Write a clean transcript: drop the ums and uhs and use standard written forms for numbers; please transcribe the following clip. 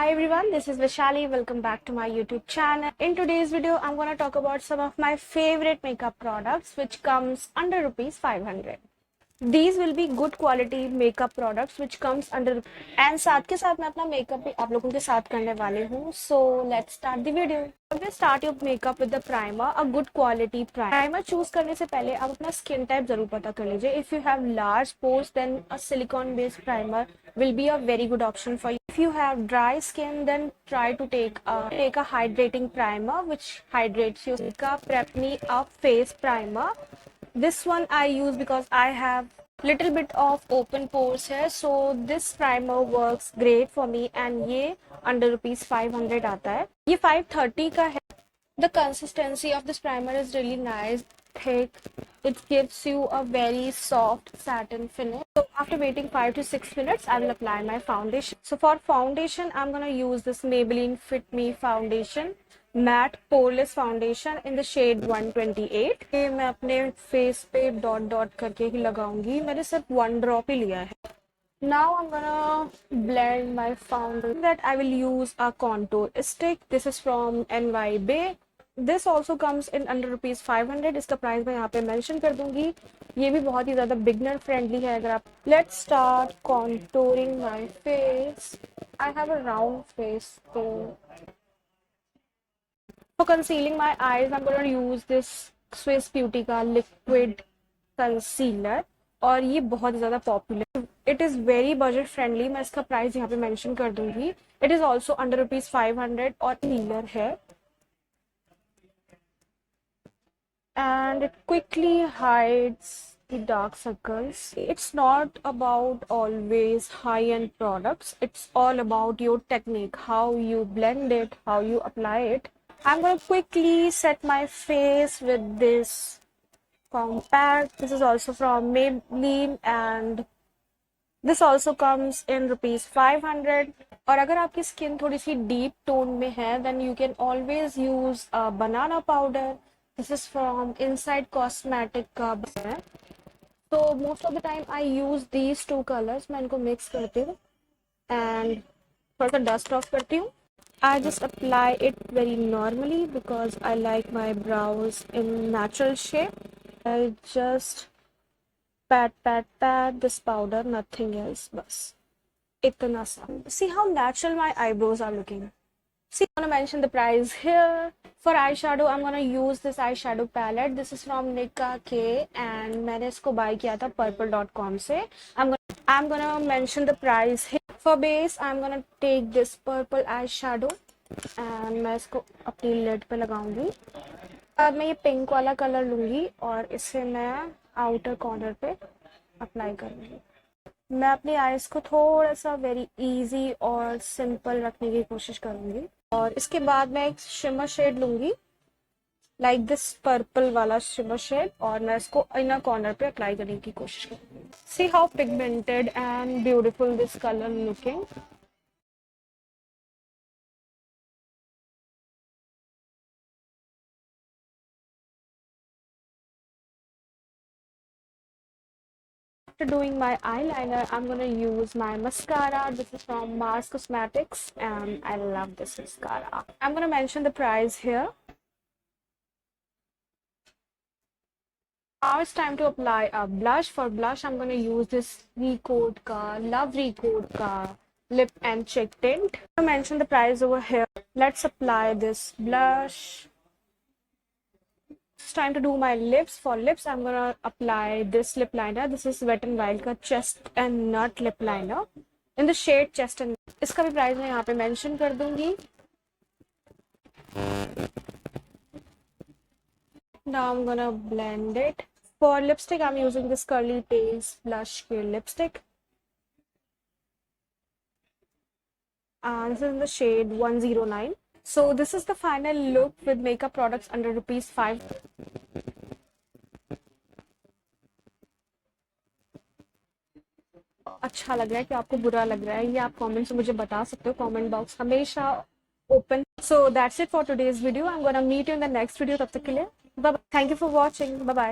Hi everyone, this is Vishali. Welcome back to my YouTube channel. In today's video, I'm going to talk about some of my favorite makeup products which comes under rupees 500. These will be good quality makeup products which comes under and साथ के साथ मैं अपना makeup भी आप लोगों के साथ करने वाली हूँ. So let's start the video. Always start your makeup with the primer, a good quality primer. Primer choose करने से पहले आप अपना skin type जरूर पता कर लीजिए. If you have large pores, then a silicone based primer will be a very good option for you. If you have dry skin, then try to take a hydrating primer which hydrates your makeup. Prep Me a face primer. This one I use because I have little bit of open pores here, so this primer works great for me and ये under rupees 500 आता है. ये 530 का है. The consistency of this primer is really nice, thick. It gives you a very soft satin finish. So after waiting 5 to 6 minutes, I will apply my foundation. So for foundation, I'm gonna use this Maybelline Fit Me foundation. Matte poreless foundation in the shade 128. ये मैं अपने face पे dot dot करके ही लगाऊंगी. मैंने सिर्फ 1 drop ही लिया है. Now I'm gonna blend my foundation. That I will use a contour stick. This is from NY Bay. This also comes in under rupees 500. इसका प्राइस मैं यहाँ पे मेंशन कर दूंगी. ये भी बहुत ही ज्यादा बिगनर फ्रेंडली है. अगर आप Let's start contouring my face. I have a round face, so for concealing my eyes, I'm going to use this Swiss Beauty का liquid concealer और ये बहुत ज़्यादा popular. It is very budget friendly. मैं इसका प्राइस यहाँ पे mention कर दूंगी. It is also under rupees 500 और हीलर है and it quickly hides the dark circles. It's not about always high-end products. It's all about your technique, how you blend it, how you apply it. I'm going to quickly set my face with this compact. This is also from Maybelline and this also comes in rupees 500. और अगर आपकी skin थोड़ी सी deep tone में है then you can always use banana powder. This is from Inside Cosmetic का है. So most of the time I use these two colors. मैं इनको mix करती हूँ and थोड़ा सा dust off करती हूँ. I just apply it very normally because I like my brows in natural shape. I just pat this powder, nothing else. Bas. Itna sa. See how natural my eyebrows are looking. See, I'm gonna mention the price here. For eyeshadow, I'm gonna use this eyeshadow palette. This is from Nika K and मैंने इसको buy किया था purple.com से. I'm gonna mention the price here. For base, I'm gonna take this purple eyeshadow and मैं इसको अपनी lid पे लगाऊंगी. अब मैं ये पिंक वाला कलर लूंगी और इसे मैं आउटर कॉर्नर पे अप्लाई करूंगी. मैं अपनी आईज को थोड़ा सा वेरी इजी और सिंपल रखने की कोशिश करूंगी और इसके बाद मैं एक शिमर शेड लूंगी लाइक दिस पर्पल वाला शिमर शेड और मैं इसको इनर कॉर्नर पे अप्लाई करने की कोशिश करूंगी. See how pigmented and beautiful this colour looking. After doing my eyeliner, I'm gonna use my mascara. This is from Mars Cosmetics and I love this mascara. I'm gonna mention the price here. Now it's time to apply a blush. For blush, I'm gonna use this Recode ka Love Recode ka lip and cheek tint. I'm gonna mention the price over here. Let's apply this blush. It's time to do my lips. For lips, I'm gonna apply this lip liner. This is Wet n Wild का Chest and Nut lip liner in the shade Chest and Nut. इसका भी price मैं यहाँ पे mention कर दूंगी. Now I'm gonna blend it. For lipstick, I'm using this Curly Tails Blush Care lipstick. And this is in the shade 109. So this is the final look with makeup products under rupees 5. अच्छा लग रहा है कि आपको बुरा लग रहा है ये आप कमेंट से मुझे बता सकते हो. कमेंट बॉक्स हमेशा open. So that's it for today's video. I'm gonna meet you in the next video. तब तक के लिए bye bye. Thank you for watching. Bye bye.